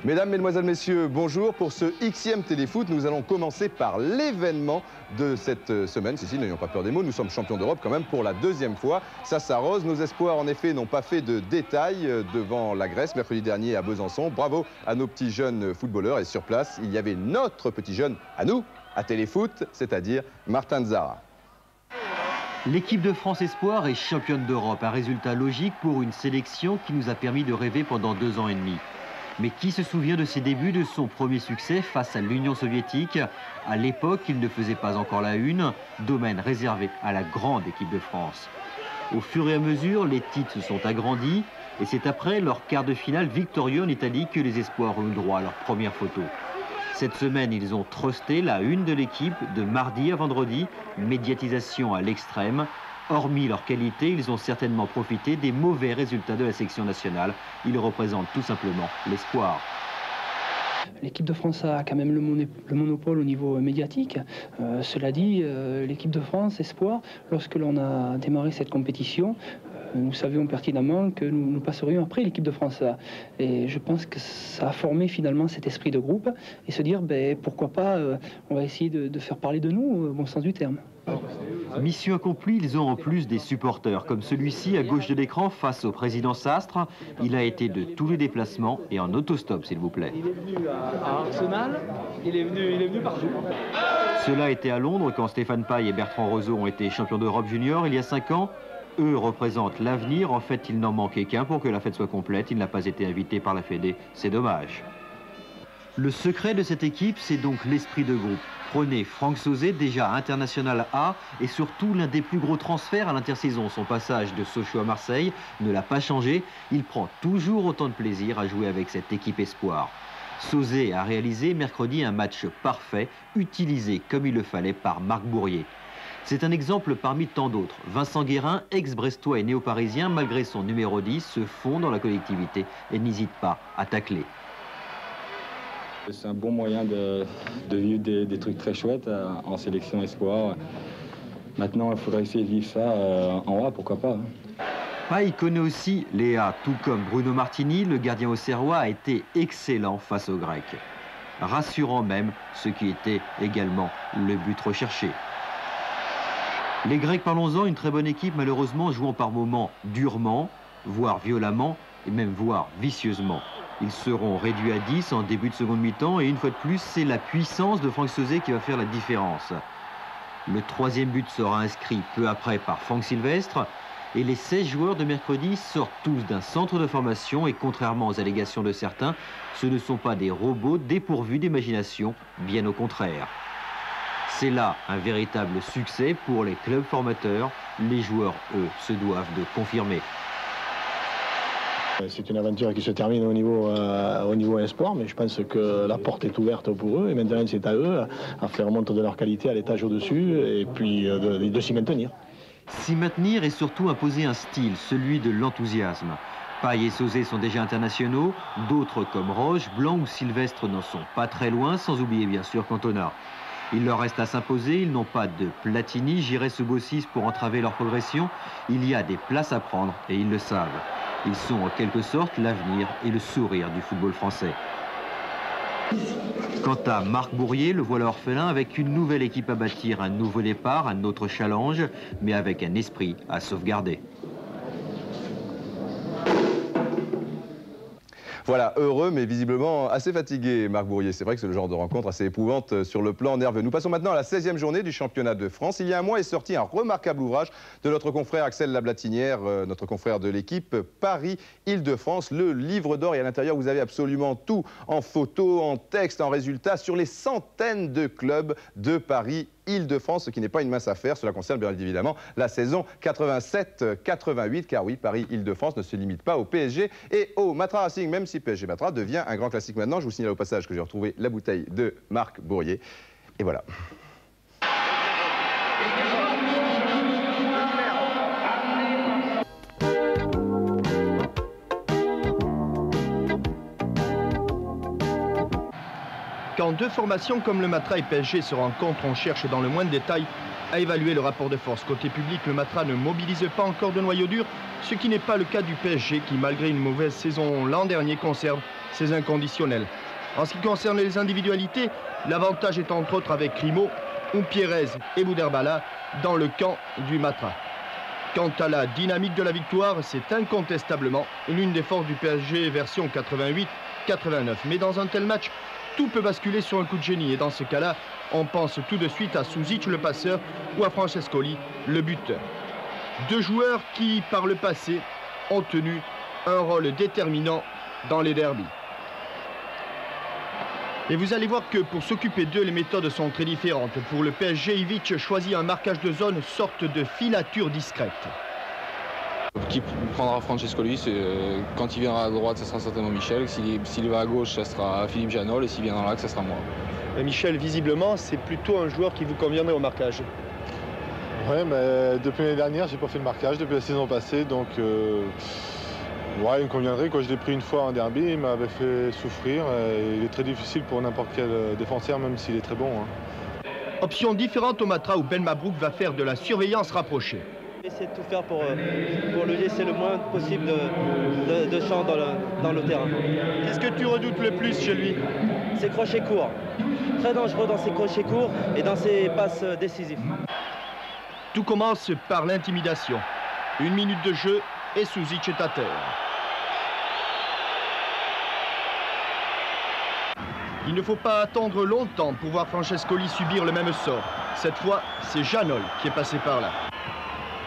Mesdames, Mesdemoiselles, Messieurs, bonjour. Pour ce Xème Téléfoot, nous allons commencer par l'événement de cette semaine. Si, n'ayons pas peur des mots, nous sommes champions d'Europe quand même pour la deuxième fois. Ça s'arrose. Nos espoirs, en effet, n'ont pas fait de détails devant la Grèce mercredi dernier à Besançon. Bravo à nos petits jeunes footballeurs. Et sur place, il y avait notre petit jeune à nous, à Téléfoot, c'est-à-dire Martin Zara. L'équipe de France Espoir est championne d'Europe. Un résultat logique pour une sélection qui nous a permis de rêver pendant 2 ans et demi. Mais qui se souvient de ses débuts, de son premier succès face à l'Union soviétique? À l'époque, il ne faisait pas encore la une, domaine réservé à la grande équipe de France. Au fur et à mesure, les titres se sont agrandis et c'est après leur quart de finale victorieux en Italie que les Espoirs ont eu droit à leur première photo. Cette semaine, ils ont trusté la une de l'équipe de mardi à vendredi, médiatisation à l'extrême. Hormis leur qualité, ils ont certainement profité des mauvais résultats de la sélection nationale. Ils représentent tout simplement l'espoir. L'équipe de France a quand même le monopole au niveau médiatique. Cela dit, l'équipe de France Espoir, lorsque l'on a démarré cette compétition, nous savions pertinemment que nous passerions après l'équipe de France. Et je pense que ça a formé finalement cet esprit de groupe et se dire, pourquoi pas, on va essayer de faire parler de nous, au bon sens du terme. Mission accomplie, ils ont en plus des supporters, comme celui-ci à gauche de l'écran face au président Sastre. Il a été de tous les déplacements et en autostop, s'il vous plaît. Il est venu à Arsenal, il est venu partout. Cela était à Londres quand Stéphane Paille et Bertrand Roseau ont été champions d'Europe junior il y a 5 ans. Eux représentent l'avenir. En fait, il n'en manquait qu'un pour que la fête soit complète. Il n'a pas été invité par la Fédé. C'est dommage. Le secret de cette équipe, c'est donc l'esprit de groupe. Prenez Franck Sauzet, déjà international A, et surtout l'un des plus gros transferts à l'intersaison. Son passage de Sochaux à Marseille ne l'a pas changé. Il prend toujours autant de plaisir à jouer avec cette équipe espoir. Sauzet a réalisé mercredi un match parfait, utilisé comme il le fallait par Marc Bourrier. C'est un exemple parmi tant d'autres. Vincent Guérin, ex-brestois et néo-parisien, malgré son numéro 10, se fond dans la collectivité et n'hésite pas à tacler. C'est un bon moyen de vivre des trucs très chouettes en sélection espoir. Maintenant, il faudrait essayer de vivre ça en A, pourquoi pas. Paille connaît aussi Léa, tout comme Bruno Martini, le gardien auxerrois a été excellent face aux Grecs. Rassurant même, ce qui était également le but recherché. Les Grecs, parlons-en, une très bonne équipe, malheureusement jouant par moments durement, voire violemment, et même voire vicieusement. Ils seront réduits à 10 en début de seconde mi-temps et une fois de plus, c'est la puissance de Franck Sauzet qui va faire la différence. Le 3e but sera inscrit peu après par Franck Sylvestre et les 16 joueurs de mercredi sortent tous d'un centre de formation et contrairement aux allégations de certains, ce ne sont pas des robots dépourvus d'imagination, bien au contraire. C'est là un véritable succès pour les clubs formateurs. Les joueurs, eux, se doivent de confirmer. C'est une aventure qui se termine au niveau espoir, mais je pense que la porte est ouverte pour eux et maintenant c'est à eux à faire montre de leur qualité à l'étage au-dessus et puis de s'y maintenir. S'y maintenir et surtout imposer un style, celui de l'enthousiasme. Paille et Sauzet sont déjà internationaux, d'autres comme Roche, Blanc ou Sylvestre n'en sont pas très loin, sans oublier bien sûr Cantona. Il leur reste à s'imposer, ils n'ont pas de Platini, Giresse ou Bossis pour entraver leur progression. Il y a des places à prendre et ils le savent. Ils sont en quelque sorte l'avenir et le sourire du football français. Quant à Marc Bourrier, le voilà orphelin avec une nouvelle équipe à bâtir, un nouveau départ, un autre challenge, mais avec un esprit à sauvegarder. Voilà, heureux mais visiblement assez fatigué, Marc Bourrier. C'est vrai que c'est le genre de rencontre assez épouvante sur le plan nerveux. Nous passons maintenant à la 16e journée du championnat de France. Il y a un mois est sorti un remarquable ouvrage de notre confrère Axel Lablatinière, notre confrère de l'équipe Paris-Île-de-France, le livre d'or. Et à l'intérieur, vous avez absolument tout en photos, en texte, en résultats sur les centaines de clubs de Paris-Île-de-France, ce qui n'est pas une mince affaire. Cela concerne bien évidemment la saison 87-88, car oui, Paris-Île-de-France ne se limite pas au PSG et au Matra Racing, même si PSG Matra devient un grand classique maintenant. Je vous signale au passage que j'ai retrouvé la bouteille de Marc Bourrier. Et voilà. Quand deux formations comme le Matra et PSG se rencontrent, on cherche dans le moindre détail à évaluer le rapport de force. Côté public, le Matra ne mobilise pas encore de noyau dur, ce qui n'est pas le cas du PSG qui, malgré une mauvaise saison l'an dernier, conserve ses inconditionnels. En ce qui concerne les individualités, l'avantage est entre autres avec Grimaud, Pérez et Bouderbala dans le camp du Matra. Quant à la dynamique de la victoire, c'est incontestablement l'une des forces du PSG version 88-89. Mais dans un tel match, tout peut basculer sur un coup de génie. Et dans ce cas-là, on pense tout de suite à Susic, le passeur, ou à Francescoli, le buteur. Deux joueurs qui, par le passé, ont tenu un rôle déterminant dans les derbys. Et vous allez voir que pour s'occuper d'eux, les méthodes sont très différentes. Pour le PSG, Ivic choisit un marquage de zone, sorte de filature discrète. Qui prendra Francescoli, quand il viendra à droite, ce sera certainement Michel. S'il va à gauche, ça sera Philippe Janol. Et s'il vient dans l'axe, ça sera moi. Et Michel, visiblement, c'est plutôt un joueur qui vous conviendrait au marquage. Oui, mais depuis l'année dernière, j'ai pas fait le marquage depuis la saison passée. Donc, ouais, il me conviendrait. Quand je l'ai pris une fois en derby, il m'avait fait souffrir. Il est très difficile pour n'importe quel défenseur, même s'il est très bon. Hein. Option différente au Matra où Ben Mabrouk va faire de la surveillance rapprochée. Essayer de tout faire pour lui laisser le moins possible de champ dans le terrain. Qu'est-ce que tu redoutes le plus chez lui? Ses crochets courts. Très dangereux dans ses crochets courts et dans ses passes décisives. Tout commence par l'intimidation. 1 minute de jeu et Susic est à terre. Il ne faut pas attendre longtemps pour voir Francescoli subir le même sort. Cette fois, c'est Janol qui est passé par là.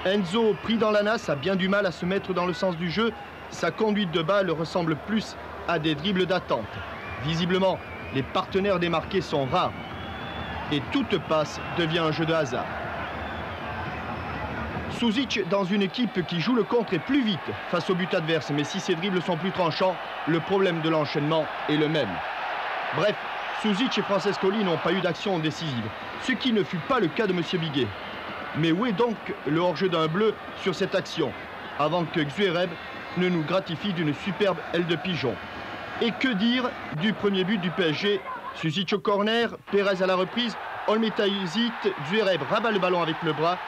Enzo, pris dans la nasse, a bien du mal à se mettre dans le sens du jeu. Sa conduite de balle ressemble plus à des dribbles d'attente. Visiblement, les partenaires démarqués sont rares. Et toute passe devient un jeu de hasard. Susic, dans une équipe qui joue le contre, est plus vite face au but adverse. Mais si ses dribbles sont plus tranchants, le problème de l'enchaînement est le même. Bref, Susic et Francescoli n'ont pas eu d'action décisive. Ce qui ne fut pas le cas de M. Biguet. Mais où est donc le hors-jeu d'un bleu sur cette action, avant que Zverev ne nous gratifie d'une superbe aile de pigeon? Et que dire du premier but du PSG? Susic au corner, Pérez à la reprise, Olmeta hésite, Zverev rabat le ballon avec le bras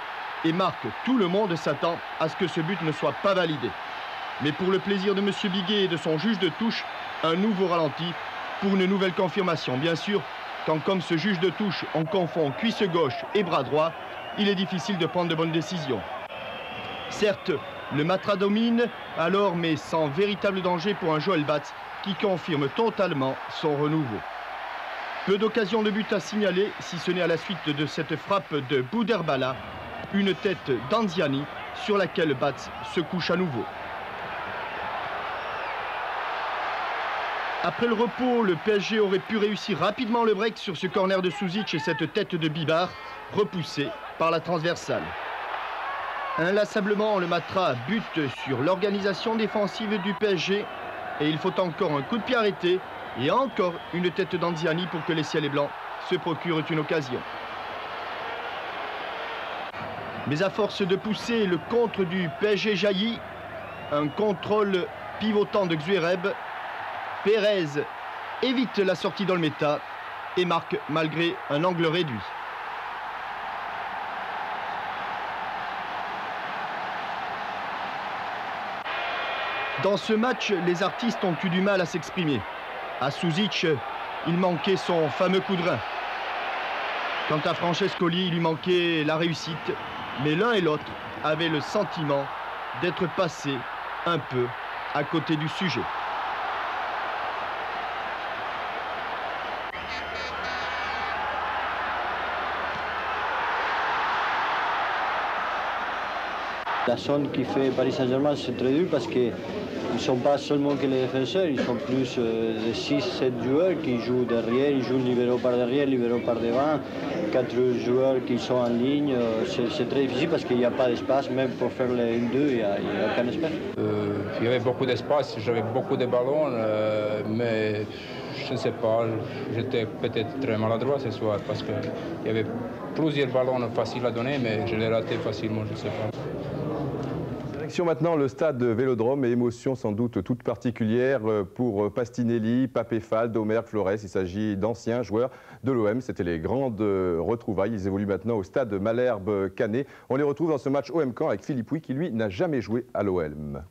et marque. Tout le monde s'attend à ce que ce but ne soit pas validé. Mais pour le plaisir de M. Biguet et de son juge de touche, un nouveau ralenti pour une nouvelle confirmation. Bien sûr, quand comme ce juge de touche, on confond cuisse gauche et bras droit, il est difficile de prendre de bonnes décisions. Certes, le Matra domine alors, mais sans véritable danger pour un Joël Batz qui confirme totalement son renouveau. Peu d'occasions de but à signaler, si ce n'est à la suite de cette frappe de Bouderbala, une tête d'Anziani sur laquelle Batz se couche à nouveau. Après le repos, le PSG aurait pu réussir rapidement le break sur ce corner de Susic et cette tête de Bibar repoussée par la transversale. Inlassablement, le Matra bute sur l'organisation défensive du PSG et il faut encore un coup de pied arrêté et encore une tête d'Anziani pour que les ciels et blancs se procurent une occasion. Mais à force de pousser, le contre du PSG jaillit. Un contrôle pivotant de Zverev. Pérez évite la sortie d'Olmeta et marque malgré un angle réduit. Dans ce match, les artistes ont eu du mal à s'exprimer. À Susic, il manquait son fameux coup de rein. Quant à Francescoli, il lui manquait la réussite. Mais l'un et l'autre avaient le sentiment d'être passés un peu à côté du sujet. La zone qui fait Paris Saint-Germain, c'est très dur parce qu'ils ne sont pas seulement que les défenseurs, ils sont plus de 6-7 joueurs qui jouent derrière, ils jouent libéraux par derrière, libéraux par devant, 4 joueurs qui sont en ligne. C'est très difficile parce qu'il n'y a pas d'espace, même pour faire les 1-2, il n'y a aucun espace. Il y avait beaucoup d'espace, j'avais beaucoup de ballons, mais Je ne sais pas, j'étais peut-être très maladroit ce soir parce qu'il y avait plusieurs ballons faciles à donner, mais je les ratais facilement, je ne sais pas. Direction maintenant le stade Vélodrome et émotion sans doute toute particulière pour Pastinelli, Papé Fall, Domergue, Flores. Il s'agit d'anciens joueurs de l'OM. C'était les grandes retrouvailles. Ils évoluent maintenant au stade Malherbe-Canet. On les retrouve dans ce match OM Caen avec Philippe Huy qui lui n'a jamais joué à l'OM.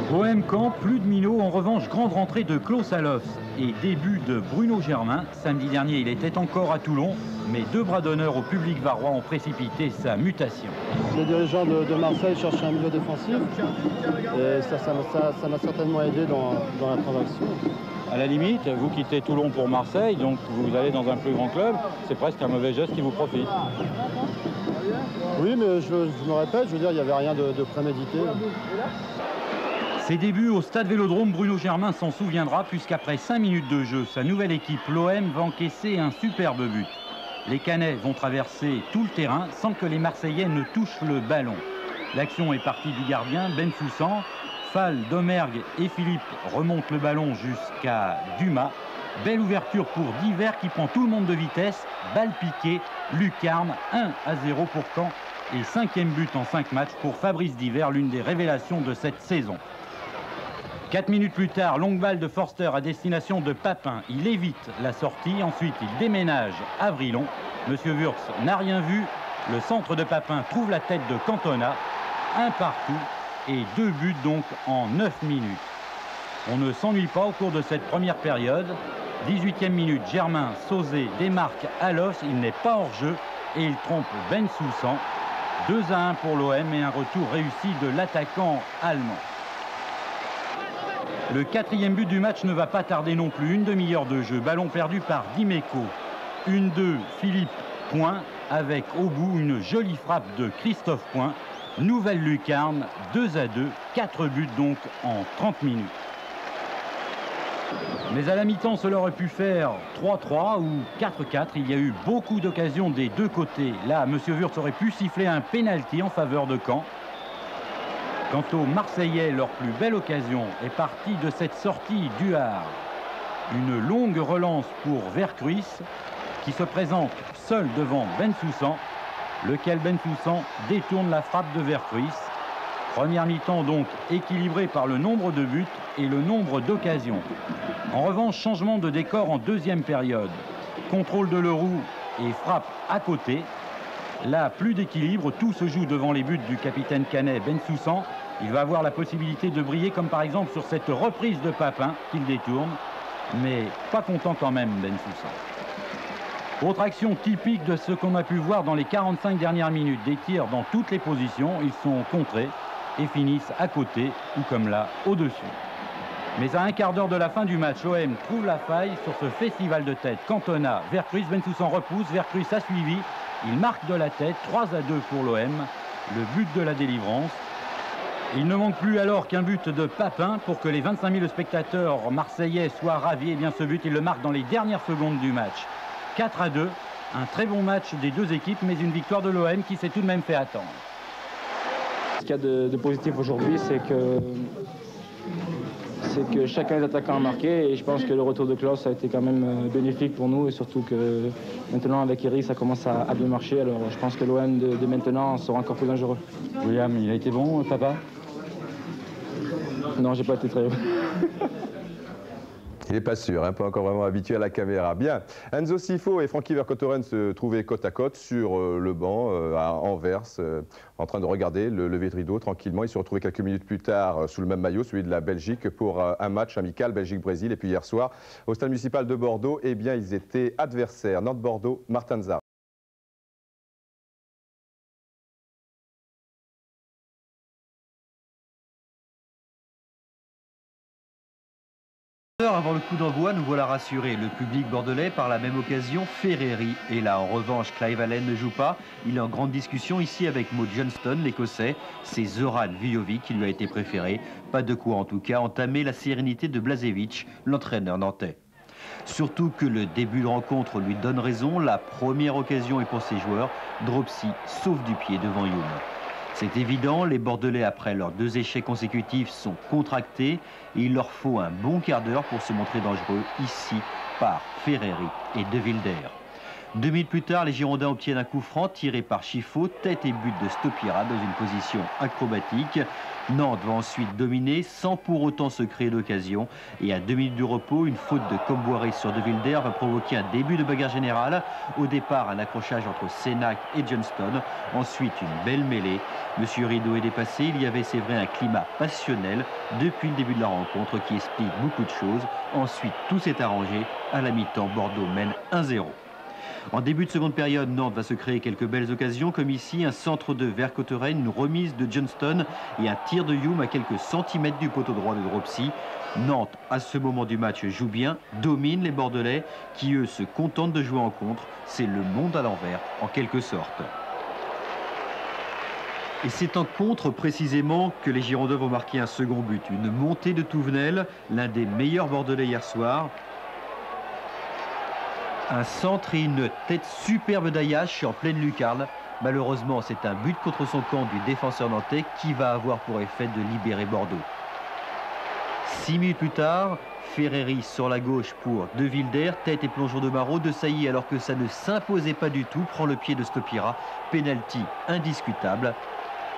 OM Caen, plus de minots. En revanche, grande rentrée de Klaus Allofs et début de Bruno Germain. Samedi dernier, il était encore à Toulon, mais 2 bras d'honneur au public varois ont précipité sa mutation. Les dirigeants de Marseille cherchaient un milieu défensif et ça m'a certainement aidé dans la transaction. À la limite, vous quittez Toulon pour Marseille, donc vous allez dans un plus grand club. C'est presque un mauvais geste qui vous profite. Oui, mais je me répète, je veux dire, il n'y avait rien de prémédité. Ses débuts au stade Vélodrome, Bruno Germain s'en souviendra puisqu'après 5 minutes de jeu, sa nouvelle équipe, l'OM, va encaisser un superbe but. Les Canets vont traverser tout le terrain sans que les Marseillais ne touchent le ballon. L'action est partie du gardien, Benfoussan. Fall, Domergue et Philippe remontent le ballon jusqu'à Dumas. Belle ouverture pour Diver qui prend tout le monde de vitesse. Balle piquée, lucarne, 1-0 pour Caen. Et 5e but en 5 matchs pour Fabrice Diver, l'une des révélations de cette saison. 4 minutes plus tard, longue balle de Forster à destination de Papin. Il évite la sortie, ensuite il déménage à Vrillon. Monsieur Wurtz n'a rien vu. Le centre de Papin trouve la tête de Cantona. 1 partout et 2 buts donc en 9 minutes. On ne s'ennuie pas au cours de cette première période. 18e minute, Germain, Sauzé démarque Allofs. Il n'est pas hors jeu et il trompe Benfoussan. 2-1 pour l'OM et un retour réussi de l'attaquant allemand. Le 4e but du match ne va pas tarder non plus. Une demi-heure de jeu. Ballon perdu par Dimeco. 1-2, Philippe Point, avec au bout une jolie frappe de Christophe Point. Nouvelle lucarne, 2-2, 4 buts donc en 30 minutes. Mais à la mi-temps, cela aurait pu faire 3-3 ou 4-4. Il y a eu beaucoup d'occasions des deux côtés. Là, M. Wurtz aurait pu siffler un pénalty en faveur de Caen. Quant aux Marseillais, leur plus belle occasion est partie de cette sortie d'Huard. Une longue relance pour Vercruis qui se présente seul devant Benfoussan, lequel Benfoussan détourne la frappe de Vercruis. Première mi-temps donc équilibrée par le nombre de buts et le nombre d'occasions. En revanche, changement de décor en 2e période. Contrôle de Leroux et frappe à côté. Là, plus d'équilibre, tout se joue devant les buts du capitaine canet Benfoussan. Il va avoir la possibilité de briller, comme par exemple sur cette reprise de Papin qu'il détourne. Mais pas content quand même, Benfoussan. Autre action typique de ce qu'on a pu voir dans les 45 dernières minutes. Des tirs dans toutes les positions, ils sont contrés et finissent à côté ou comme là, au-dessus. Mais à un quart d'heure de la fin du match, l'OM trouve la faille sur ce festival de tête. Cantona, Vercruis, Benfoussan repousse, Vercruis a suivi. Il marque de la tête, 3-2 pour l'OM, le but de la délivrance. Il ne manque plus alors qu'un but de Papin pour que les 25 000 spectateurs marseillais soient ravis. Et bien ce but, il le marque dans les dernières secondes du match. 4-2, un très bon match des deux équipes, mais une victoire de l'OM qui s'est tout de même fait attendre. Ce qu'il y a de positif aujourd'hui, c'est que chacun des attaquants a marqué et je pense que le retour de Klaus a été quand même bénéfique pour nous et surtout que maintenant avec Eric ça commence à bien marcher, alors je pense que l'OM de maintenant sera encore plus dangereux. William, il a été bon, papa? Non, j'ai pas été très bon. Il n'est pas sûr, pas encore vraiment habitué à la caméra. Bien, Enzo Sifo et Francky Vercotteren se trouvaient côte à côte sur le banc à Anvers, en train de regarder le lever de rideau tranquillement. Ils se retrouvaient quelques minutes plus tard sous le même maillot, celui de la Belgique, pour un match amical Belgique-Brésil. Et puis hier soir, au stade municipal de Bordeaux, eh bien, ils étaient adversaires. Nantes-Bordeaux, Martin Zar. Avant le coup d'envoi, nous voilà rassurés. Le public bordelais, par la même occasion, Ferreri est là. En revanche, Clive Allen ne joue pas. Il est en grande discussion ici avec Mo Johnston, l'Écossais. C'est Zoran Vujovic qui lui a été préféré. Pas de quoi, en tout cas, entamer la sérénité de Blažević, l'entraîneur nantais. Surtout que le début de rencontre lui donne raison. La première occasion est pour ses joueurs. Dropsy sauve du pied devant Youm. C'est évident, les Bordelais, après leurs 2 échecs consécutifs, sont contractés. Et il leur faut un bon quart d'heure pour se montrer dangereux, ici, par Ferreri et De Wilder. 2 minutes plus tard, les Girondins obtiennent un coup franc tiré par Chiffaut, tête et but de Stopira dans une position acrobatique. Nantes va ensuite dominer sans pour autant se créer d'occasion. Et à 2 minutes du repos, une faute de Comboiré sur De Wilder va provoquer un début de bagarre générale. Au départ, un accrochage entre Sénac et Johnston. Ensuite, une belle mêlée. Monsieur Rideau est dépassé. Il y avait, c'est vrai, un climat passionnel depuis le début de la rencontre qui explique beaucoup de choses. Ensuite, tout s'est arrangé. À la mi-temps, Bordeaux mène 1-0. En début de seconde période, Nantes va se créer quelques belles occasions, comme ici un centre de Vercotteren, une remise de Johnston et un tir de Youm à quelques centimètres du poteau droit de Dropsy. Nantes, à ce moment du match, joue bien, domine les Bordelais, qui eux se contentent de jouer en contre. C'est le monde à l'envers, en quelque sorte. Et c'est en contre précisément que les Girondins vont marquer un second but. Une montée de Touvenel, l'un des meilleurs Bordelais hier soir. Un centre et une tête superbe d'Ayache en pleine lucarne. Malheureusement, c'est un but contre son camp du défenseur nantais qui va avoir pour effet de libérer Bordeaux. 6 minutes plus tard, Ferreri sur la gauche pour De Wilder, tête et plongeon de Marot. De Sailly, alors que ça ne s'imposait pas du tout, prend le pied de Stopira. Penalty indiscutable.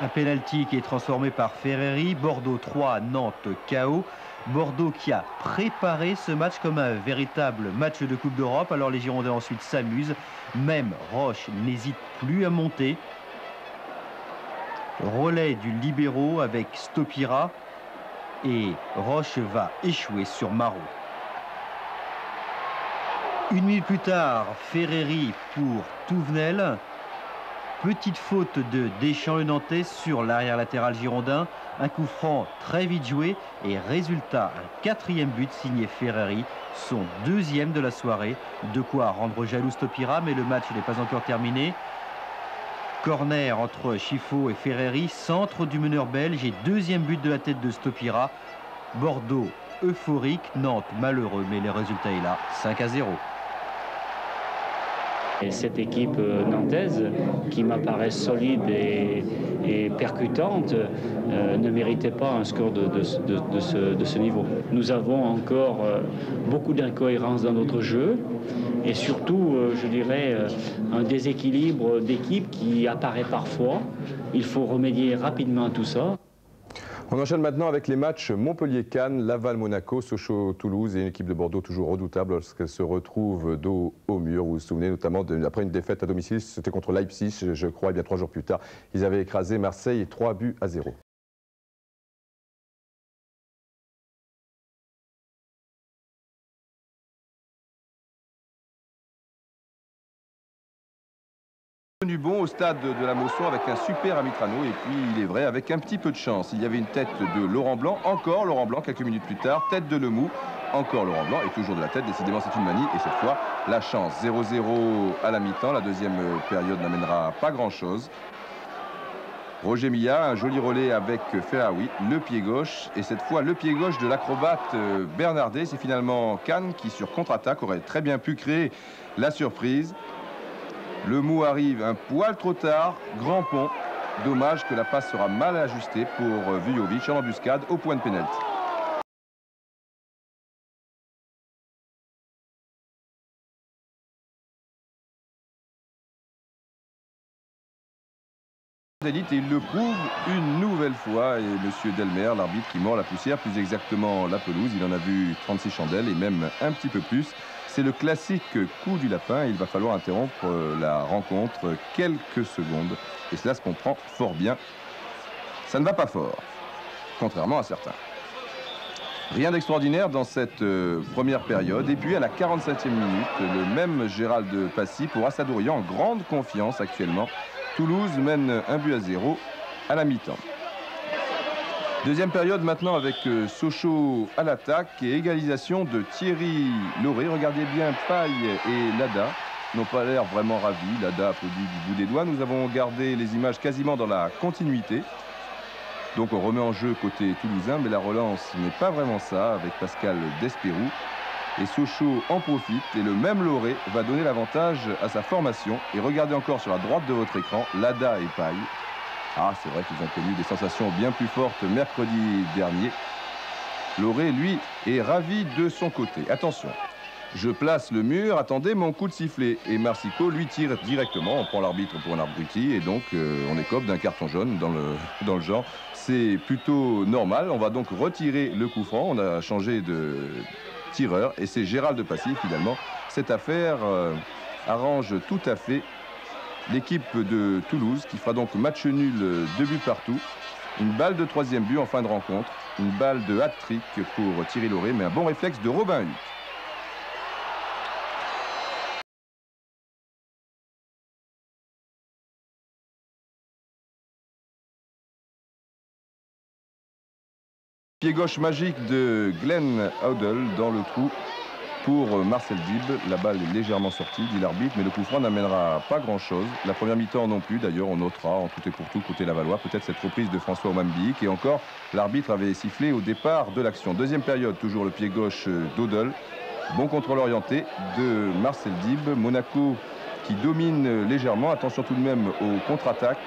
Un penalty qui est transformé par Ferreri. Bordeaux 3, Nantes KO. Bordeaux qui a préparé ce match comme un véritable match de Coupe d'Europe. Alors les Girondins ensuite s'amusent. Même Roche n'hésite plus à monter. Relais du libéraux avec Stopira. Et Roche va échouer sur Marot. 1 minute plus tard, Ferreri pour Touvenel. Petite faute de Deschamps le Nantais sur l'arrière latéral girondin. Un coup franc très vite joué et résultat, un 4e but signé Ferreri, son 2e de la soirée. De quoi rendre jaloux Stopira, mais le match n'est pas encore terminé. Corner entre Chiffaut et Ferreri, centre du meneur belge et 2e but de la tête de Stopira. Bordeaux euphorique, Nantes malheureux, mais le résultat est là, 5-0. Et cette équipe nantaise, qui m'apparaît solide et percutante, ne méritait pas un score de ce niveau. Nous avons encore beaucoup d'incohérences dans notre jeu et surtout, je dirais, un déséquilibre d'équipe qui apparaît parfois. Il faut remédier rapidement à tout ça. On enchaîne maintenant avec les matchs Montpellier-Cannes, Laval-Monaco, Sochaux-Toulouse et une équipe de Bordeaux toujours redoutable lorsqu'elle se retrouve dos au mur. Vous vous souvenez notamment après une défaite à domicile, c'était contre Leipzig, je crois, et bien 3 jours plus tard. Ils avaient écrasé Marseille 3-0. Du bon au stade de la Mosson avec un super Amitrano et puis il est vrai avec un petit peu de chance. Il y avait une tête de Laurent Blanc, encore Laurent Blanc quelques minutes plus tard, tête de Lemou, encore Laurent Blanc et toujours de la tête, décidément c'est une manie et cette fois la chance. 0-0 à la mi-temps, la deuxième période n'amènera pas grand chose. Roger Millat, un joli relais avec Ferraoui, le pied gauche et cette fois le pied gauche de l'acrobate Bernardet. C'est finalement Cannes qui sur contre-attaque aurait très bien pu créer la surprise. Le mou arrive un poil trop tard, grand pont. Dommage que la passe sera mal ajustée pour Vujovic en embuscade au point de pénalty. D'élite et il le prouve une nouvelle fois et monsieur Delmer, l'arbitre qui mord la poussière, plus exactement la pelouse, il en a vu 36 chandelles et même un petit peu plus. C'est le classique coup du lapin. Il va falloir interrompre la rencontre quelques secondes. Et cela se comprend fort bien. Ça ne va pas fort, contrairement à certains. Rien d'extraordinaire dans cette première période. Et puis à la 47e minute, le même Gérald Passy pour Assadourian en grande confiance actuellement. Toulouse mène 1-0 à la mi-temps. Deuxième période maintenant avec Sochaux à l'attaque et égalisation de Thierry Lauré. Regardez bien, Paille et Lada n'ont pas l'air vraiment ravis. Lada applaudit du bout des doigts. Nous avons gardé les images quasiment dans la continuité. Donc on remet en jeu côté toulousain, mais la relance n'est pas vraiment ça avec Pascal Despérou. Et Sochaux en profite et le même Loré va donner l'avantage à sa formation. Et regardez encore sur la droite de votre écran, Lada et Paille. Ah, c'est vrai qu'ils ont connu des sensations bien plus fortes mercredi dernier. Loré, lui, est ravi de son côté. Attention, je place le mur, attendez mon coup de sifflet. Et Marsico, lui, tire directement. On prend l'arbitre pour un abruti et donc on écope d'un carton jaune dans le genre. C'est plutôt normal. On va donc retirer le coup franc. On a changé de tireur et c'est Gérald de Passy finalement. Cette affaire arrange tout à fait l'équipe de Toulouse qui fera donc match nul 2 buts partout. Une balle de 3e but en fin de rencontre. Une balle de hat-trick pour Thierry Loré, mais un bon réflexe de Robin Huck. Pied gauche magique de Glenn Hoddle dans le trou pour Marcel Dib. La balle est légèrement sortie, dit l'arbitre, mais le coup franc n'amènera pas grand-chose. La première mi-temps non plus, d'ailleurs, on notera en tout et pour tout côté Lavallois. Peut-être cette reprise de François Omambiik. Et encore, l'arbitre avait sifflé au départ de l'action. Deuxième période, toujours le pied gauche d'Hoddle. Bon contrôle orienté de Marcel Dib. Monaco qui domine légèrement. Attention tout de même aux contre-attaques.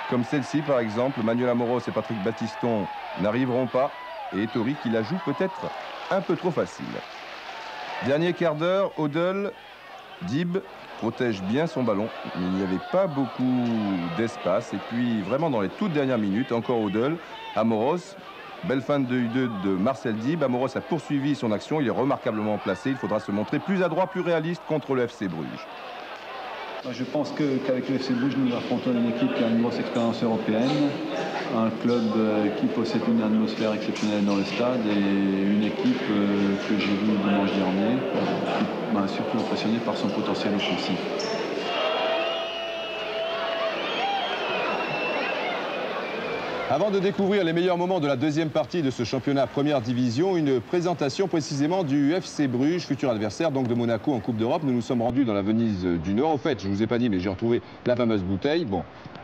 Comme celle-ci, par exemple, Manuel Amoros et Patrick Battiston n'arriveront pas. Et Ettori qui la joue peut-être un peu trop facile. Dernier quart d'heure, Hoddle, Dib protège bien son ballon. Mais il n'y avait pas beaucoup d'espace. Et puis vraiment dans les toutes dernières minutes, encore Hoddle, Amoros. Belle fin de U2 de Marcel Dib. Amoros a poursuivi son action. Il est remarquablement placé. Il faudra se montrer plus adroit, plus réaliste contre le FC Bruges. Je pense qu'avec le FC Bruges, nous affrontons une équipe qui a une grosse expérience européenne, un club qui possède une atmosphère exceptionnelle dans le stade et une équipe que j'ai vue dimanche dernier, qui m'a surtout impressionné par son potentiel offensif. Avant de découvrir les meilleurs moments de la deuxième partie de ce championnat première division, une présentation précisément du FC Bruges, futur adversaire donc de Monaco en Coupe d'Europe. Nous nous sommes rendus dans la Venise du Nord. Au fait, je ne vous ai pas dit, mais j'ai retrouvé la fameuse bouteille. Bon,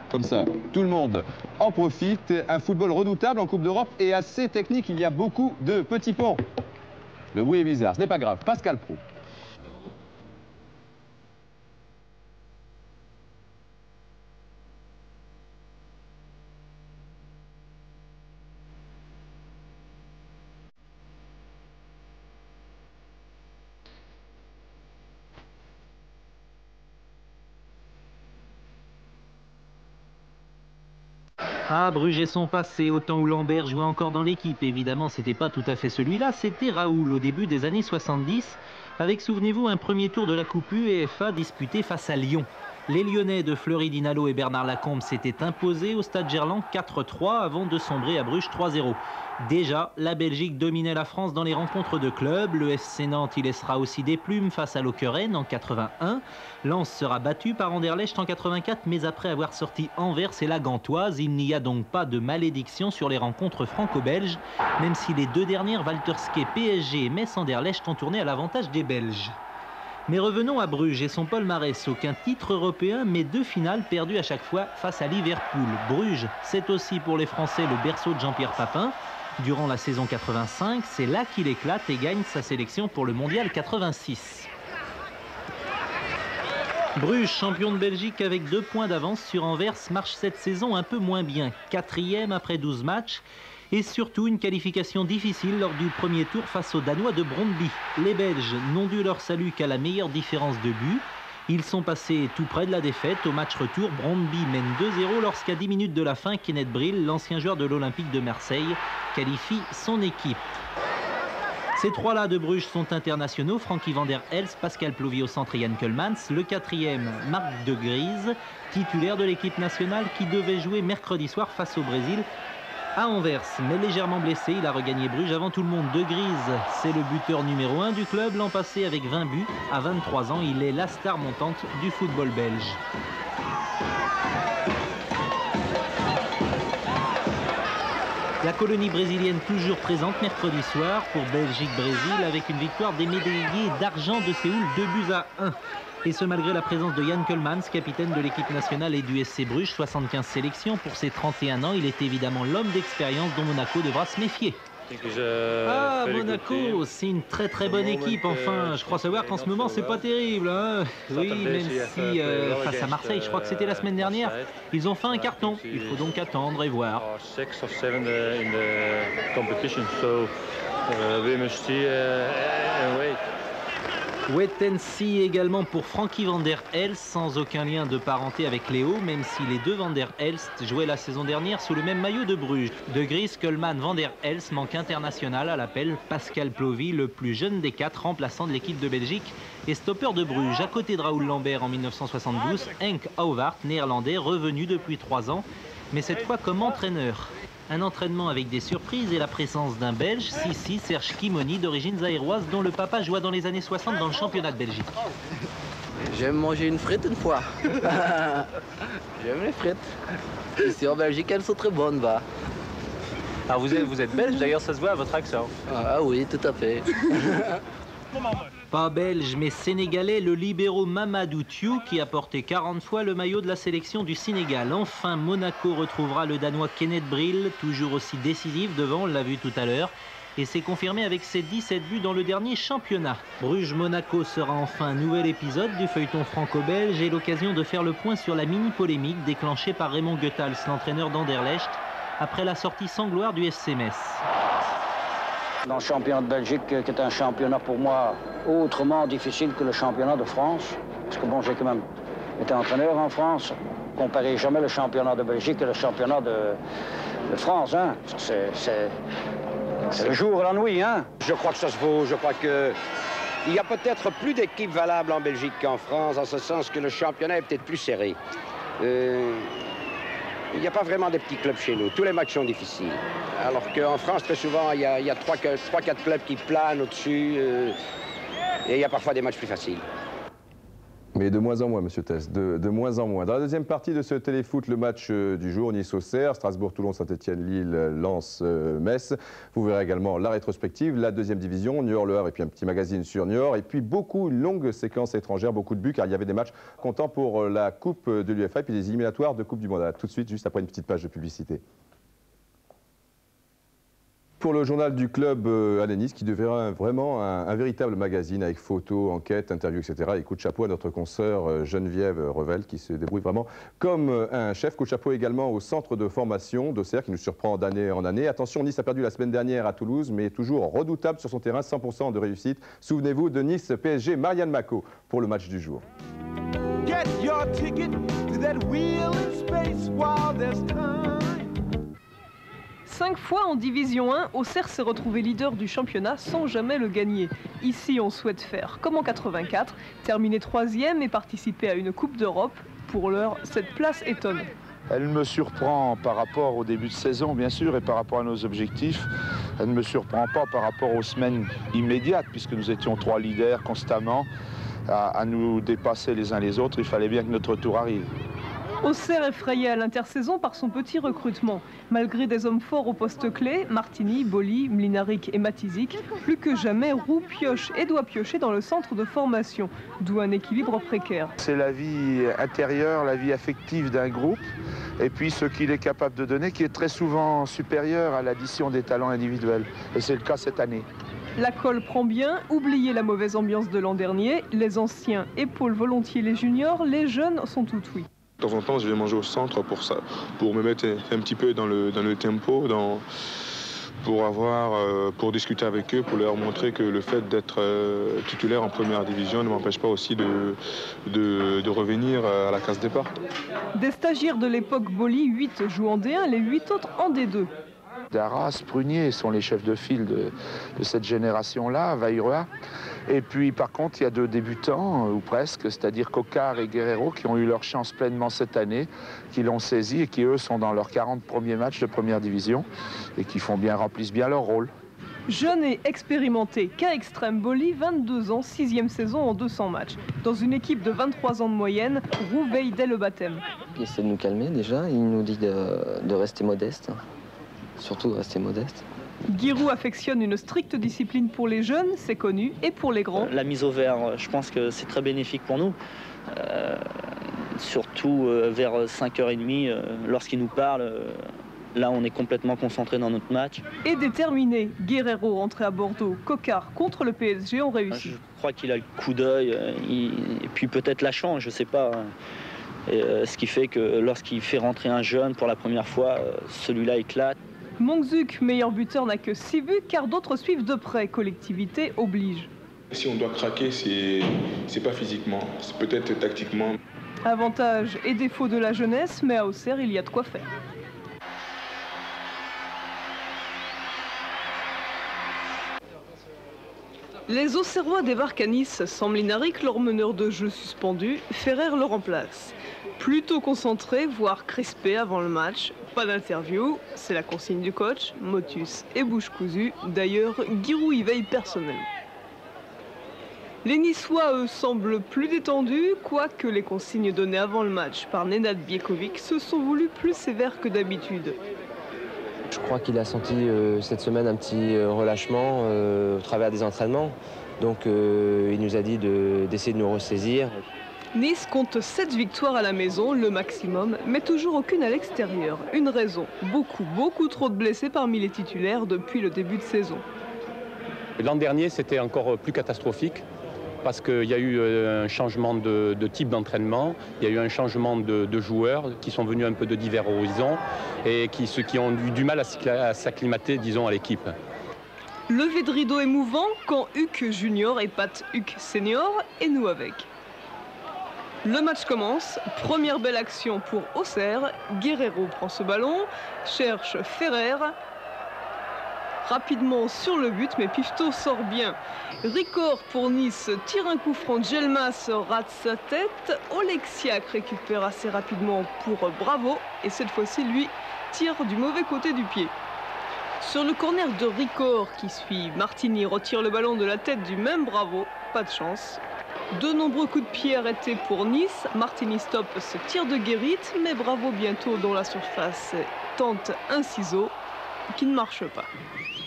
comme ça, tout le monde en profite. Un football redoutable en Coupe d'Europe et assez technique. Il y a beaucoup de petits ponts. Le bruit est bizarre, ce n'est pas grave. Pascal Pro. Ah, Bruges et son passé, au temps où Lambert jouait encore dans l'équipe. Évidemment, c'était pas tout à fait celui-là, c'était Raoul au début des années 70, avec, souvenez-vous, un premier tour de la Coupe UEFA disputé face à Lyon. Les Lyonnais de Fleury Dinalo et Bernard Lacombe s'étaient imposés au Stade Gerland 4-3 avant de sombrer à Bruges 3-0. Déjà, la Belgique dominait la France dans les rencontres de clubs. Le FC Nantes y laissera aussi des plumes face à Lokeren en 81. Lens sera battu par Anderlecht en 84, mais après avoir sorti Anvers et la Gantoise, il n'y a donc pas de malédiction sur les rencontres franco-belges, même si les deux dernières, Walterské PSG et Metz-Anderlecht, ont tourné à l'avantage des Belges. Mais revenons à Bruges et son palmarès. Aucun titre européen, mais 2 finales perdues à chaque fois face à Liverpool. Bruges, c'est aussi pour les Français le berceau de Jean-Pierre Papin. Durant la saison 85, c'est là qu'il éclate et gagne sa sélection pour le Mondial 86. Bruges, champion de Belgique avec 2 points d'avance sur Anvers, marche cette saison un peu moins bien. 4e après 12 matchs. Et surtout une qualification difficile lors du premier tour face aux Danois de Brøndby. Les Belges n'ont dû leur salut qu'à la meilleure différence de but. Ils sont passés tout près de la défaite. Au match retour, Brøndby mène 2-0 lorsqu'à 10 minutes de la fin, Kenneth Brill, l'ancien joueur de l'Olympique de Marseille, qualifie son équipe. Ces 3-là de Bruges sont internationaux. Frankie van der Elst, Pascal Plovy au centre et Jan Keulemans. Le 4e, Marc de Gries, titulaire de l'équipe nationale qui devait jouer mercredi soir face au Brésil à Anvers, mais légèrement blessé, il a regagné Bruges avant tout le monde. De Gries, c'est le buteur numéro 1 du club, l'an passé avec 20 buts. À 23 ans, il est la star montante du football belge. La colonie brésilienne toujours présente mercredi soir pour Belgique-Brésil avec une victoire des médaillés d'argent de Séoul 2-1. Et ce malgré la présence de Jan Keulemans, capitaine de l'équipe nationale et du SC Bruges, 75 sélections. Pour ses 31 ans, il est évidemment l'homme d'expérience dont Monaco devra se méfier. Ah, Monaco, c'est une très bonne équipe. Enfin, je crois savoir qu'en ce moment, c'est pas terrible. Hein. Oui, même si face à Marseille, je crois que c'était la semaine dernière, ils ont fait un carton. Il faut donc attendre et voir. Wait and see également pour Frankie van der Elst, sans aucun lien de parenté avec Léo, même si les deux van der Elst jouaient la saison dernière sous le même maillot de Bruges. De Gries, Coleman, van der Elst manque international à l'appel. Pascal Plovy, le plus jeune des quatre remplaçants de l'équipe de Belgique, et stopper de Bruges. À côté de Raoul Lambert en 1972, Henk Houwaert, néerlandais, revenu depuis 3 ans, mais cette fois comme entraîneur. Un entraînement avec des surprises et la présence d'un Belge, Serge Kimoni, d'origine zaïroise, dont le papa joua dans les années 60 dans le championnat de Belgique. J'aime manger une frite une fois. J'aime les frites. Ici en Belgique, elles sont très bonnes, bah. Alors vous êtes belge, d'ailleurs ça se voit à votre accent. Ah oui, tout à fait. Pas belge, mais sénégalais, le libéro Mamadou Thiou qui a porté 40 fois le maillot de la sélection du Sénégal. Enfin, Monaco retrouvera le Danois Kenneth Brill, toujours aussi décisif devant, on l'a vu tout à l'heure. Et c'est confirmé avec ses 17 buts dans le dernier championnat. Bruges-Monaco sera enfin un nouvel épisode du feuilleton franco-belge et l'occasion de faire le point sur la mini-polémique déclenchée par Raymond Goethals, l'entraîneur d'Anderlecht, après la sortie sans gloire du FC Metz. Dans le championnat de Belgique, qui est un championnat pour moi autrement difficile que le championnat de France, parce que bon, j'ai quand même été entraîneur en France, comparez jamais le championnat de Belgique et le championnat de France, hein. C'est le jour et la nuit, hein. Je crois que ça se vaut, je crois que il y a peut-être plus d'équipes valables en Belgique qu'en France, en ce sens que le championnat est peut-être plus serré. Il n'y a pas vraiment de petits clubs chez nous. Tous les matchs sont difficiles. Alors qu'en France, très souvent, il y a 3-4 clubs qui planent au-dessus. Et il y a parfois des matchs plus faciles. Mais de moins en moins, Monsieur Tess, de moins en moins. Dans la deuxième partie de ce téléfoot, le match du jour, Nice-Auxerre, Strasbourg-Toulon, Saint-Etienne, Lille, Lens, Metz. Vous verrez également la rétrospective, la deuxième division, Niort-Le Havre et puis un petit magazine sur Niort. Et puis une longue séquence étrangère, beaucoup de buts, car il y avait des matchs comptant pour la Coupe de l'UEFA et puis des éliminatoires de Coupe du Monde. Tout de suite, juste après une petite page de publicité. Pour le journal du club à Nice, qui deviendra vraiment un véritable magazine avec photos, enquêtes, interviews, etc. Et coup de chapeau à notre consoeur Geneviève Revel, qui se débrouille vraiment comme un chef. Coup de chapeau également au centre de formation d'Auxerre, qui nous surprend d'année en année. Attention, Nice a perdu la semaine dernière à Toulouse, mais toujours redoutable sur son terrain, 100% de réussite. Souvenez-vous de Nice PSG, Marianne Mako pour le match du jour. Get your ticket to that wheel in space while there's time. 5 fois en Division 1, Auxerre s'est retrouvé leader du championnat sans jamais le gagner. Ici, on souhaite faire comme en 84, terminer 3e et participer à une Coupe d'Europe. Pour l'heure, cette place étonne. Elle me surprend par rapport au début de saison, bien sûr, et par rapport à nos objectifs. Elle ne me surprend pas par rapport aux semaines immédiates, puisque nous étions 3 leaders constamment à nous dépasser les uns les autres. Il fallait bien que notre tour arrive. Auxerre effrayé à l'intersaison par son petit recrutement. Malgré des hommes forts au poste clé, Martini, Boli, Mlinaric et Matizik, plus que jamais, Roux pioche et doit piocher dans le centre de formation, d'où un équilibre précaire. C'est la vie intérieure, la vie affective d'un groupe, et puis ce qu'il est capable de donner, qui est très souvent supérieur à l'addition des talents individuels. Et c'est le cas cette année. La colle prend bien, oubliez la mauvaise ambiance de l'an dernier, les anciens épaulent volontiers les juniors, les jeunes sont tout oui. De temps en temps, je vais manger au centre pour me mettre un petit peu dans le tempo, pour discuter avec eux, pour leur montrer que le fait d'être titulaire en première division ne m'empêche pas aussi de revenir à la case départ. Des stagiaires de l'époque Boli, 8 jouent en D1, les 8 autres en D2. Darras, Prunier sont les chefs de file de cette génération-là, Vairua. Et puis par contre, il y a 2 débutants, ou presque, c'est-à-dire Cocard et Guerrero, qui ont eu leur chance pleinement cette année, qui l'ont saisi et qui, eux, sont dans leurs 40 premiers matchs de première division et qui remplissent bien leur rôle. Jeune et expérimenté, cas extrême Boli, 22 ans, 6e saison en 200 matchs. Dans une équipe de 23 ans de moyenne, Roux veille dès le baptême. Il essaie de nous calmer déjà, il nous dit de rester modeste, surtout de rester modeste. Giroud affectionne une stricte discipline pour les jeunes, c'est connu, et pour les grands. La mise au vert, je pense que c'est très bénéfique pour nous. Surtout vers 5h30, lorsqu'il nous parle, Là, on est complètement concentré dans notre match. Et déterminé, Guerreiro rentré à Bordeaux, Coquard contre le PSG ont réussi. Je crois qu'il a le coup d'œil, et puis peut-être la chance, je ne sais pas. Ce qui fait que lorsqu'il fait rentrer un jeune pour la première fois, celui-là éclate. Mongzuk, meilleur buteur, n'a que 6 buts car d'autres suivent de près. Collectivité oblige. Si on doit craquer, c'est pas physiquement, c'est peut-être tactiquement. Avantages et défauts de la jeunesse, mais à Auxerre, il y a de quoi faire. Les Auxerrois débarquent à Nice sans Mlinaric, leur meneur de jeu suspendu. Ferrer le remplace. Plutôt concentré, voire crispé avant le match. Pas d'interview, c'est la consigne du coach. Motus et bouche cousue. D'ailleurs, Giroud y veille personnellement. Les Niçois, eux, semblent plus détendus, quoique les consignes données avant le match par Nenad Biekovic se sont voulues plus sévères que d'habitude. Je crois qu'il a senti cette semaine un petit relâchement au travers des entraînements. Donc il nous a dit d'essayer de nous ressaisir. Nice compte 7 victoires à la maison, le maximum, mais toujours aucune à l'extérieur. Une raison, beaucoup trop de blessés parmi les titulaires depuis le début de saison. L'an dernier, c'était encore plus catastrophique parce qu'il y a eu un changement de type d'entraînement, il y a eu un changement de joueurs qui sont venus un peu de divers horizons et qui ont eu du mal à s'acclimater, disons, à l'équipe. Levé de rideau émouvant quand Huck Junior épate Huck Senior et nous avec. Le match commence, première belle action pour Auxerre, Guerreiro prend ce ballon, cherche Ferrer, rapidement sur le but, mais Pifto sort bien. Ricor pour Nice tire un coup franc, Djelmas rate sa tête, Oleksiak récupère assez rapidement pour Bravo, et cette fois-ci lui tire du mauvais côté du pied. Sur le corner de Ricor qui suit, Martini retire le ballon de la tête du même Bravo, pas de chance. De nombreux coups de pied arrêtés pour Nice, Martini stoppe ce tir de Guérit, mais Bravo bientôt dans la surface tente un ciseau qui ne marche pas.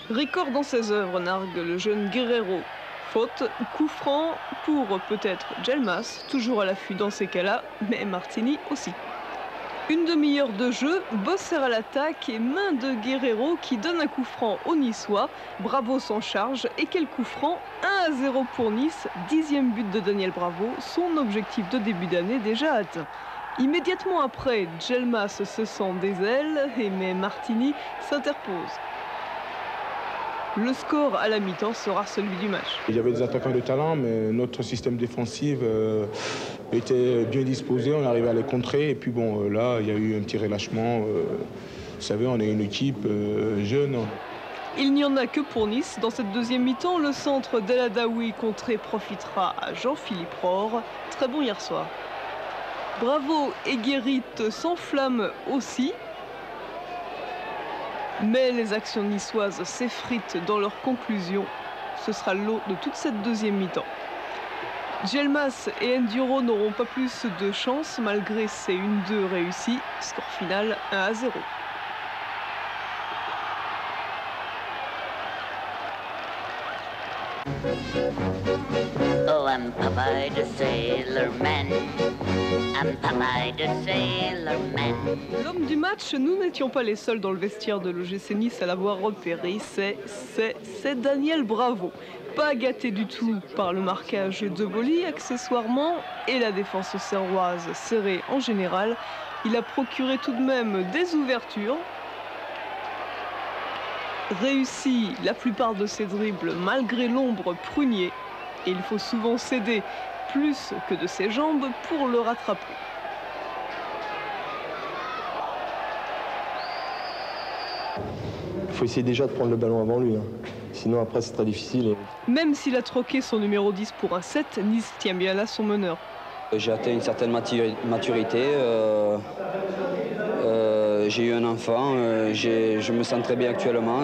Ricor dans ses œuvres nargue le jeune Guerreiro. Faute, coup franc pour peut-être Djelmas, toujours à l'affût dans ces cas-là, mais Martini aussi. Une demi-heure de jeu, Bosser à l'attaque et main de Guerreiro qui donne un coup franc aux Niçois. Bravo s'en charge et quel coup franc, 1-0 pour Nice, 10e but de Daniel Bravo, son objectif de début d'année déjà atteint. Immédiatement après, Djelmas se sent des ailes, mais Martini s'interpose. Le score à la mi-temps sera celui du match. Il y avait des attaquants de talent, mais notre système défensif était bien disposé, on arrivait à les contrer. Et puis bon, là, il y a eu un petit relâchement. Vous savez, on est une équipe jeune. Il n'y en a que pour Nice. Dans cette deuxième mi-temps, le centre d'El Adaoui contré profitera à Jean-Philippe Rohr. Très bon hier soir. Bravo et Guérit s'enflamment aussi. Mais les actions niçoises s'effritent dans leur conclusion. Ce sera le lot de toute cette deuxième mi-temps. Djelmas et Enduro n'auront pas plus de chance malgré ces 1-2 réussis. Score final 1-0. Oh, I'm Popeye the Sailor Man. I'm Popeye the Sailor Man. L'homme du match, nous n'étions pas les seuls dans le vestiaire de l'OGC Nice à l'avoir repéré. C'est Daniel Bravo. Pas gâté du tout par le marquage de Boli, accessoirement, et la défense auxerroise serrée en général. Il a procuré tout de même des ouvertures. Réussit la plupart de ses dribbles malgré l'ombre Prunier. Et il faut souvent céder plus que de ses jambes pour le rattraper. Il faut essayer déjà de prendre le ballon avant lui. Sinon après c'est très difficile. Même s'il a troqué son numéro 10 pour un 7, Nice tient bien là son meneur. J'ai atteint une certaine maturité. J'ai eu un enfant, je me sens très bien actuellement,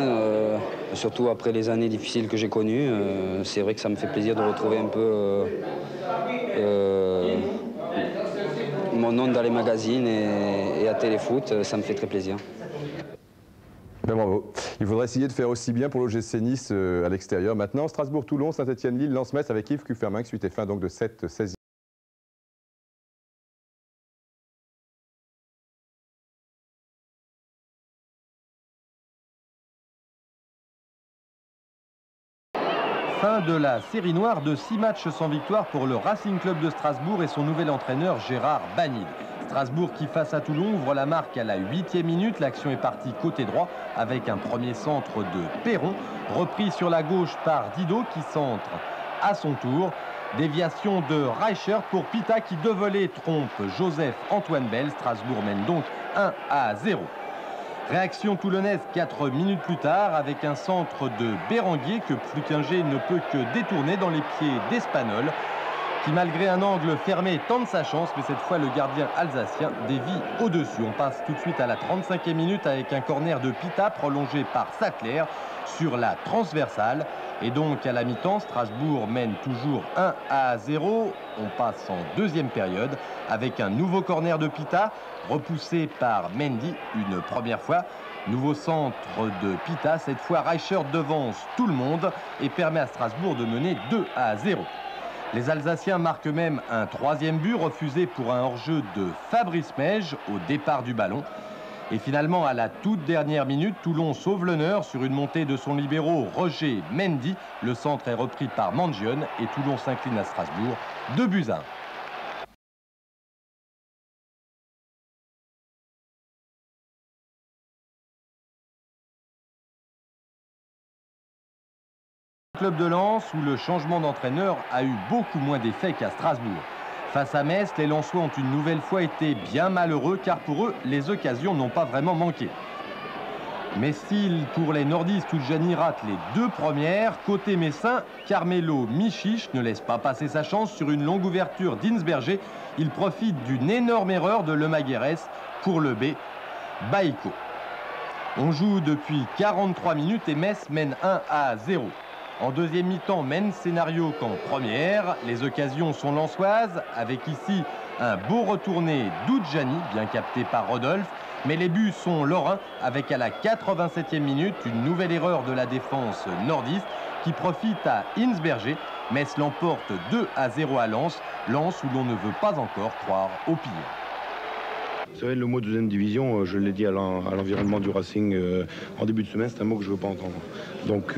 surtout après les années difficiles que j'ai connues. C'est vrai que ça me fait plaisir de retrouver un peu mon nom dans les magazines et à Téléfoot, ça me fait très plaisir. Ben bravo. Il faudrait essayer de faire aussi bien pour l'OGC Nice à l'extérieur. Maintenant, Strasbourg-Toulon, Saint-Étienne-Lille, Lens-Metz avec Yves Kufferminx, suite et fin donc de cette 16e. Fin de la série noire de 6 matchs sans victoire pour le Racing Club de Strasbourg et son nouvel entraîneur Gérard Banil. Strasbourg qui, face à Toulon, ouvre la marque à la 8e minute. L'action est partie côté droit avec un premier centre de Perron, repris sur la gauche par Didot qui centre à son tour. Déviation de Reichert pour Pita qui de volée trompe Joseph Antoine Bell. Strasbourg mène donc 1-0. Réaction toulonnaise 4 minutes plus tard avec un centre de Béranguier que Pluquinger ne peut que détourner dans les pieds d'Espanol qui, malgré un angle fermé, tente sa chance, mais cette fois le gardien alsacien dévie au-dessus. On passe tout de suite à la 35e minute avec un corner de Pita prolongé par Sattler sur la transversale. Et donc à la mi-temps, Strasbourg mène toujours 1-0. On passe en deuxième période avec un nouveau corner de Pita repoussé par Mendy une première fois. Nouveau centre de Pita, cette fois Reichert devance tout le monde et permet à Strasbourg de mener 2-0. Les Alsaciens marquent même un troisième but refusé pour un hors-jeu de Fabrice Meige au départ du ballon. Et finalement, à la toute dernière minute, Toulon sauve l'honneur sur une montée de son libéro Roger Mendy. Le centre est repris par Mangione et Toulon s'incline à Strasbourg 2-1. Club de Lens où le changement d'entraîneur a eu beaucoup moins d'effet qu'à Strasbourg. Face à Metz, les Lensois ont une nouvelle fois été bien malheureux car pour eux, les occasions n'ont pas vraiment manqué. Mais si pour les nordistes, Tudjani rate les 2 premières, côté messin, Carmelo Michiche ne laisse pas passer sa chance sur une longue ouverture d'Insberger. Il profite d'une énorme erreur de Lemaguerès pour le B, Baïko. On joue depuis 43 minutes et Metz mène 1-0. En deuxième mi-temps, même scénario qu'en première. Les occasions sont lensoises, avec ici un beau retourné d'Oudjani, bien capté par Rodolphe. Mais les buts sont lorrains, avec à la 87e minute une nouvelle erreur de la défense nordiste qui profite à Insberger. Metz l'emporte 2-0 à Lens. Lens où l'on ne veut pas encore croire au pire. C'est vrai, le mot deuxième division, je l'ai dit à l'environnement du Racing en début de semaine, c'est un mot que je ne veux pas entendre. Donc,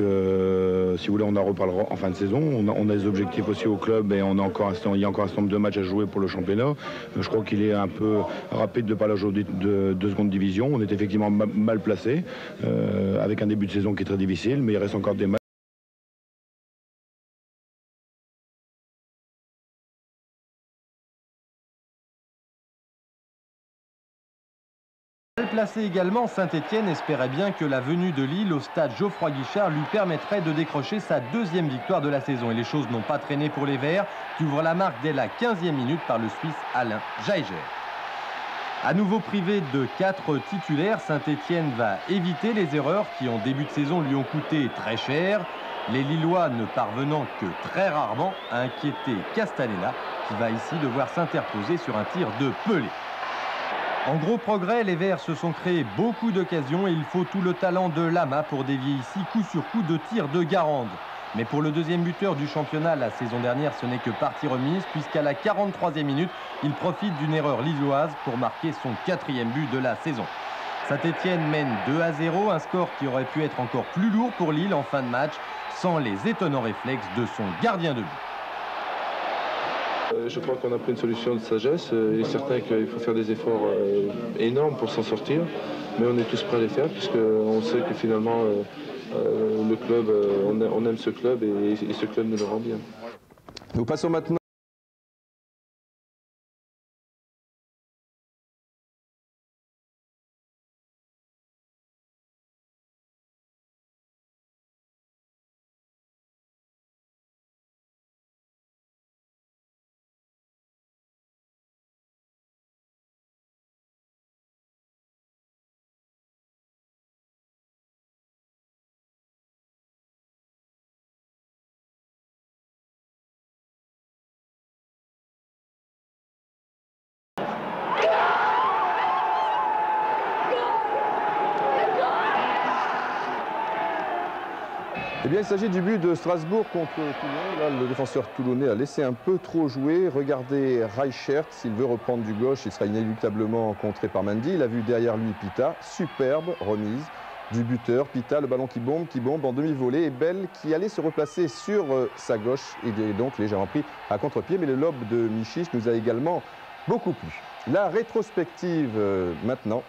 si vous voulez, on en reparlera en fin de saison. On a des objectifs aussi au club et il y a encore un certain nombre de matchs à jouer pour le championnat. Je crois qu'il est un peu rapide de parler aujourd'hui de seconde division. On est effectivement mal placé, avec un début de saison qui est très difficile, mais il reste encore des matchs. Placé également, Saint-Etienne espérait bien que la venue de Lille au stade Geoffroy Guichard lui permettrait de décrocher sa 2e victoire de la saison. Et les choses n'ont pas traîné pour les Verts, qui ouvrent la marque dès la 15e minute par le Suisse Alain Geiger. À nouveau privé de 4 titulaires, Saint-Etienne va éviter les erreurs qui en début de saison lui ont coûté très cher. Les Lillois ne parvenant que très rarement à inquiéter Castaneda, qui va ici devoir s'interposer sur un tir de Pelé. En gros progrès, les Verts se sont créés beaucoup d'occasions et il faut tout le talent de Lama pour dévier ici coup sur coup de tir de Garande. Mais pour le deuxième buteur du championnat la saison dernière, ce n'est que partie remise puisqu'à la 43e minute, il profite d'une erreur lilloise pour marquer son 4e but de la saison. Saint-Etienne mène 2-0, un score qui aurait pu être encore plus lourd pour Lille en fin de match sans les étonnants réflexes de son gardien de but. Je crois qu'on a pris une solution de sagesse. Il est certain qu'il faut faire des efforts énormes pour s'en sortir, mais on est tous prêts à les faire puisqu'on sait que finalement le club, on aime ce club et ce club nous le rend bien. Nous passons maintenant. Eh bien, il s'agit du but de Strasbourg contre Toulon. Là, le défenseur toulonnais a laissé un peu trop jouer. Regardez Reichert, s'il veut reprendre du gauche, il sera inéluctablement contré par Mendy. Il a vu derrière lui Pita, superbe remise. du buteur. Pita, le ballon qui bombe en demi-volée. Et Bell qui allait se replacer sur sa gauche. Il est donc légèrement pris à contre-pied. Mais le lob de Michiche nous a également beaucoup plu. La rétrospective maintenant.